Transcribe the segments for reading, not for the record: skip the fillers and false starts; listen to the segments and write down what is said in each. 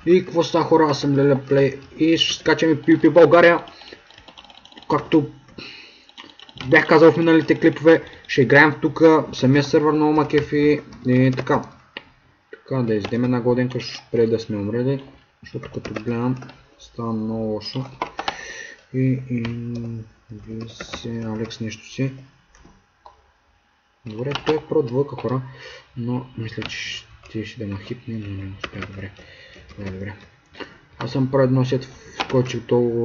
И какво става, хора, аз съм Леле Плей и ще скачаме PvP България. Както бях казал в миналите клипове, ще играем тук самия сервер на Омакефи и така. Така да издем една годинка преди да сме умрели, защото като гледам става много лошо. И вие си Алекс нещо си. Добре, той е про двойка, хора, но мисля, че ще да ме хитне, но не успя. Добре. Аз съм про едно сет,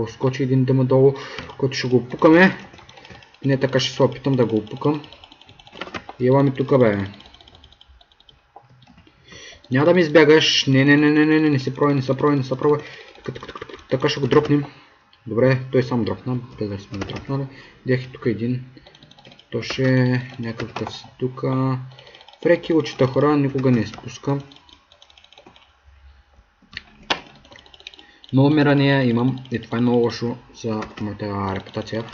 скочи един дъма долу, който ще го опукаме. Не така, ще се опитам да го опукам. И ела ми тук, бе. Няма да ми избягаш. Не се пробвай. Така ще го дропнем. Добре, той сам дропна, без да сме го дропнали. Дях и тук един. То ще е някакъв си тук. Фреки очите, хора, никога не изпускам. Много умирания имам и това е много лошо за моята репутация.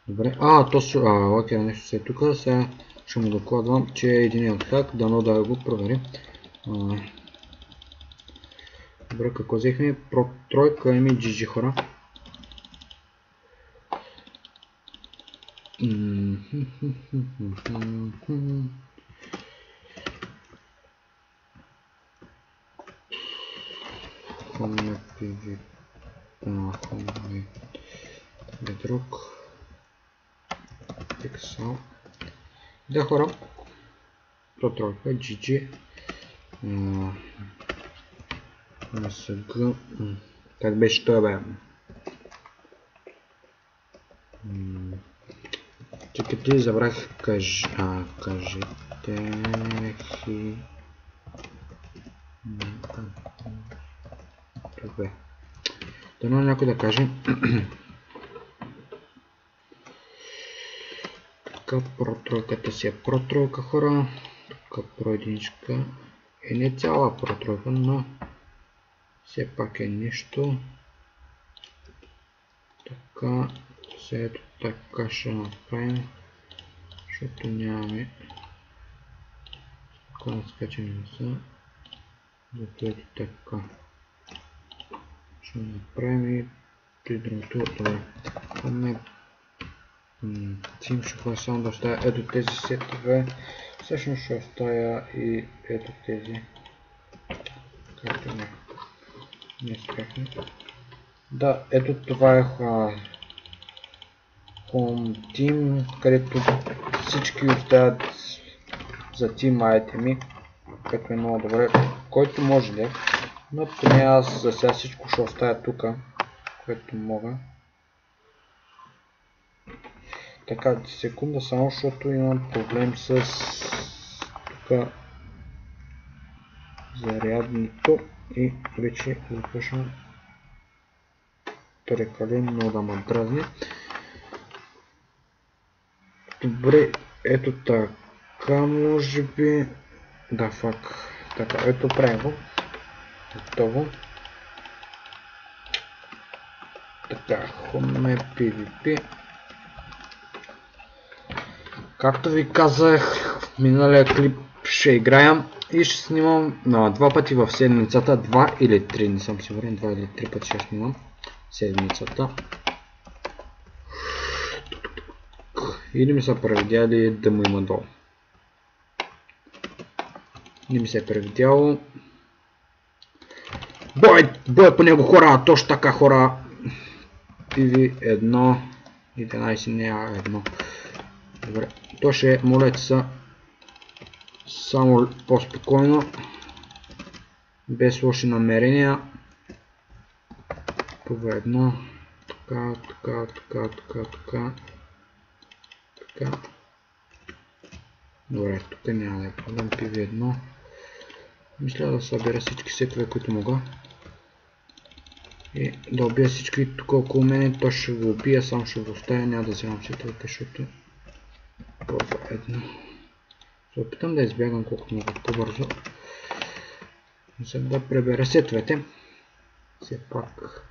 Добре, окей, нещо се е тук, сега ще му докладвам, че е един от хак, дано да го проверим. Добре, какво взехме? Про тройка и ми GG, хора. Хомне PvP, хомне Bedrock, Pixel. Да, хора, про тройка, GG. Как беше той, бе? Чекайте, забрах кажете хи... Добре. Дано някой да каже. Така, протройката си е протройка, хора. Тук проединичка е не цяла протройка, но все пак е нещо. Така, след така ще направим, защото нямаме. Така да скачаме са. Зато така. Ще направим и при другото. Добре. Тим ще ходя само да оставя ето тези сетове. Всъщност ще оставя и ето тези. Както не спряхме. Да, ето това е Home Team, където всички оставят за Team айтеми, което е много добре, който може да е, но поне аз за сега всичко ще оставя тук, което мога. Така, секунда само, защото имам проблем с тук зарядното и вече започвам прекалено да ме дразни. Добре, ето така, може би. Да, фак. Така, ето правим го. Готово. Така, Home PvP. Както ви казах, в миналия клип ще играем и ще снимам два пъти в седмицата, 2 или 3, не съм сигурен, 2 или 3 пъти ще снимам седмицата. Или ми са превидяли да му има долу. Не ми се е превидяло. Бой по него, хора, точно така, хора. PV1, 11 не А1. Добре, то ще е молеца само по-спокойно, без лоши намерения. PV1, така. Добре, тук няма да е проблем. PV1. Мисля да събера всички сетове, които мога. И да убия всички тук около мене. То ще го убия, само ще го оставя. Няма да вземам сетовете, защото PV1. Се опитам да избягам колкото мога по-бързо, за да пребера сетовете. Все пак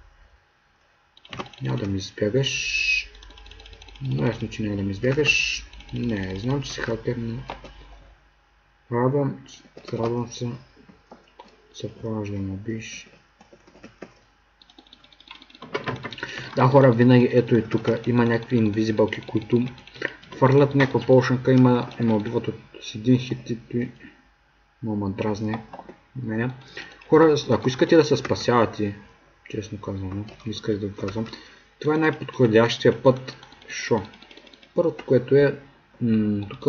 Няма да ми избягаш. Ясно, че няма да ми избягаш. Не, знам, че си хакер, но... Радвам се. Се правиш да ме убиш. Да, хора, винаги ето и тук има някакви инвизибълки, които фърлят някаква полшанка и ме убиват с един хит и ме дразни мене. Хора, ако искате да се спасявате, честно казвам, искате да го казвам, това е най-подходящия път. Шо? Първото, което е, тук,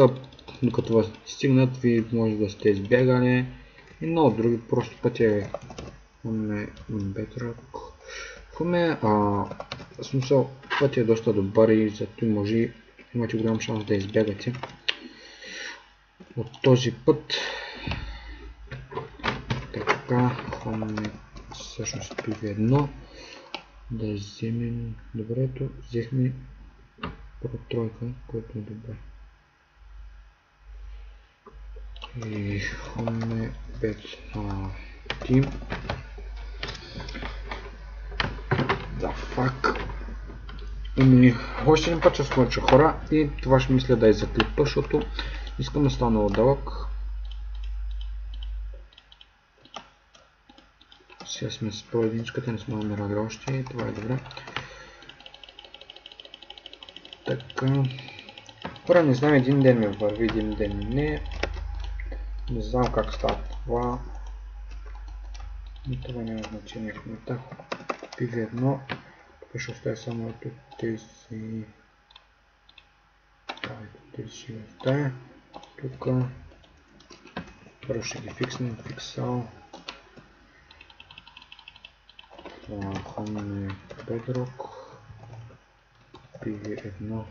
докато стигнат, ви може да сте избягали и много други, просто пътя е Bedrock. В смисъл, пътя е доста добър и зато имате голям шанс да избягате от този път. Така, всъщност PV1 да вземем. Добре, взехме първо тройка, което е добре. И Home Bet Team. Да, фак. Още един път ще случа, хора, и това ще мисля да е за клипа, защото искам да стана много дълъг. Сега сме с по-единичката, не сме намерали още и това е добре. Така. Хора, не знам, един ден ми върви, един ден не. Не знам как става това. Но това няма значение в момента. PV1. Тук ще оставя само ето тези. Тези ще оставя. Тук. Първо ще ги фикснем. Фиксал. Home Bedrock. PV1.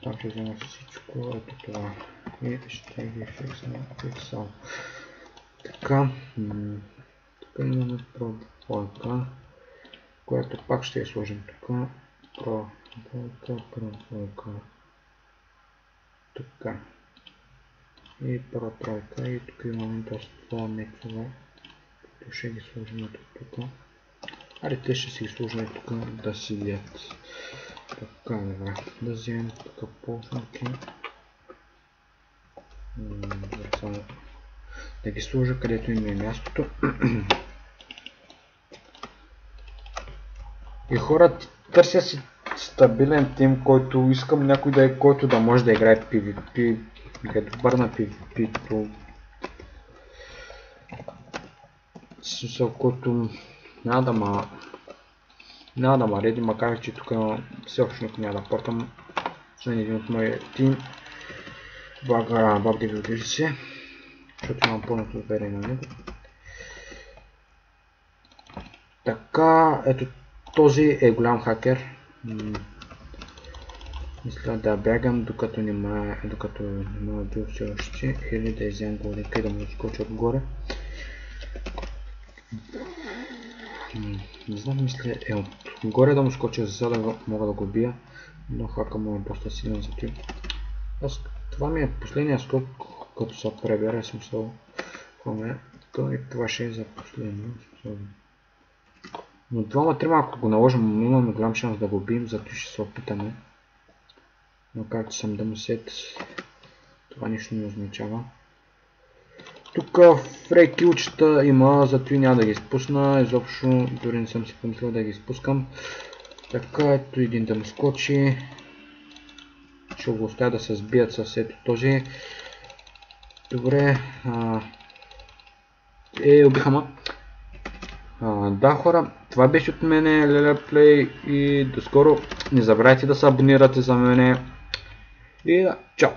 Там ще взема всичко. Ето това. И ще ги фикснем. Фиксал. Така. Тук имаме профойка, която пак ще я сложим тук. Профойка. Така. И тройка. И тук имаме доста мечове, които ще ги сложим тук. Аре, те ще си ги сложим тук да седят. Така, добре. Да вземем тук полшанки. Да ги сложа където им е мястото. И хора, търся си стабилен тим, който искам някой да е, който да може да играе PvP, да е добър на PvP-то. Смисъл, който няма да ма реди, макар че тук все още никой няма да портам. За един от моя тим. Баб да ви се, защото имам пълното доверие на него. Така, ето този е голям хакер. Мисля да бягам докато не ме убил все още, или да изям голенка и да му скоча отгоре. Не знам, мисля отгоре да му скоча, за да мога да го бия, но хака му е доста силен за това. Това ми е последния скок, като се пребера, смисъл и това ще е за последно. Но двама-трима, ако го наложим, имаме голям шанс да го бием, зато ще се опитаме. Макар че съм дъмсет, това нищо не означава. Тук фрей килчета има, зато и няма да ги изпусна, изобщо дори не съм си помислил да ги изпускам. Така, ето един да му скочи. Ще го оставя да се сбият с ето този. Добре. Убиха ма. Да, хора, това беше от мене, LelePlay, и до скоро. Не забравяйте да се абонирате за мене. И чао!